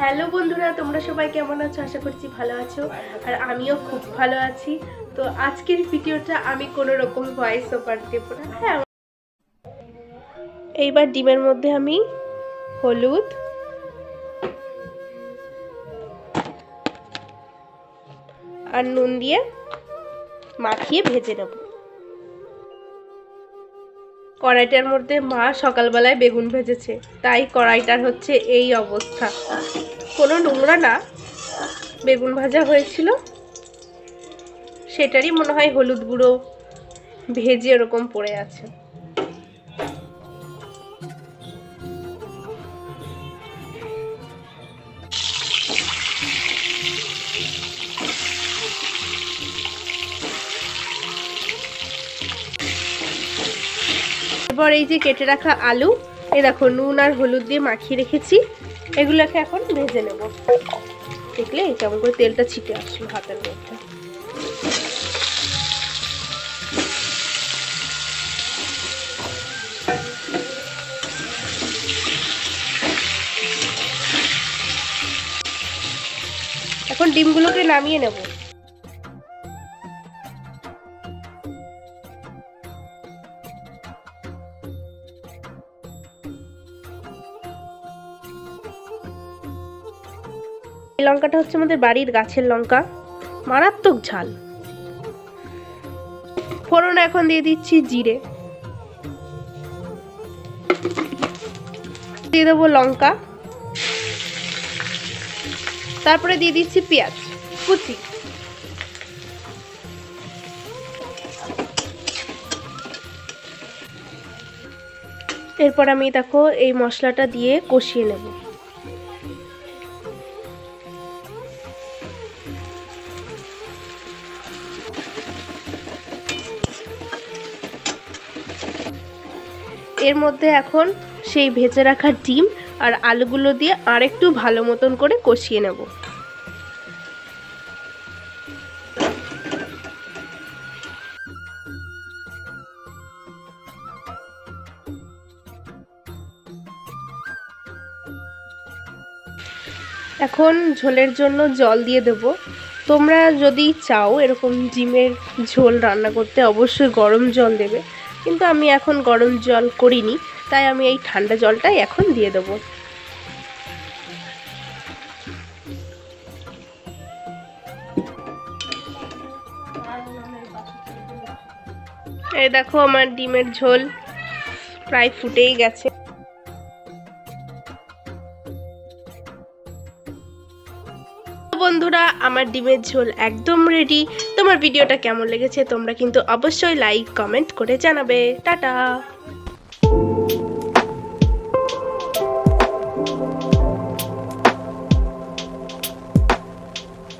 Hello বন্ধুরা, তোমরা সবাই কেমন আছো? আশা করছি ভালো আছো, আর আমিও খুব ভালো আছি। তো আজকের ভিডিওটা আমি কোনো রকম ভয়েস ওভার দেব না। হ্যাঁ, এইবার ডিমের মধ্যে আমি হলুদ আর নুন দিয়ে মাখিয়ে ভেজে নেব। কড়াইটার মধ্যে মা সকালবেলায় বেগুন ভেজেছে, তাই কড়াইটার হচ্ছে এই অবস্থা। কোনো নোংরা না, বেগুন ভাজা হয়েছিল সেটারই মনে হয় হলুদ গুঁড়ো ভেজে এরকম পড়ে আছে। এবার এই যে কেটে রাখা আলু, এই দেখো নুন আর হলুদ দিয়ে মাখিয়ে রেখেছি, এগুলোকে এখন ভেজে নেব। দেখলে কেমন করে তেলটা ছিটে আসলো হাতের মধ্যে। এখন ডিমগুলোকে নামিয়ে নেব। এই লঙ্কাটা হচ্ছে আমাদের বাড়ির গাছের লঙ্কা, মারাত্মক ঝাল। ফোড়নে এখন দিয়ে দিচ্ছি জিরে, দিয়ে দেবো লঙ্কা, তারপরে দিয়ে দিচ্ছি পেঁয়াজ কুচি। এরপর আমি দেখো এই মশলাটা দিয়ে কষিয়ে নেব। এর মধ্যে এখন সেই ভেজে রাখা ডিম আর আলুগুলো দিয়ে আরেকটু ভালো মতন করে কষিয়ে নেব। এখন ঝোলের জন্য জল দিয়ে দেব। তোমরা যদি চাও এরকম ডিমের ঝোল রান্না করতে, অবশ্যই গরম জল দেবে, কিন্তু আমি এখন গরম জল করিনি, তাই আমি এই ঠান্ডা জলটাই এখন দিয়ে দেব। এই দেখো আমার ডিমের ঝোল প্রায় ফুটেই গেছে। বন্ধুরা, আমার ডিমের ঝোল একদম রেডি। তোমার ভিডিওটা কেমন লেগেছে তোমরা কিন্তু অবশ্যই লাইক কমেন্ট করে জানাবে। টাটা।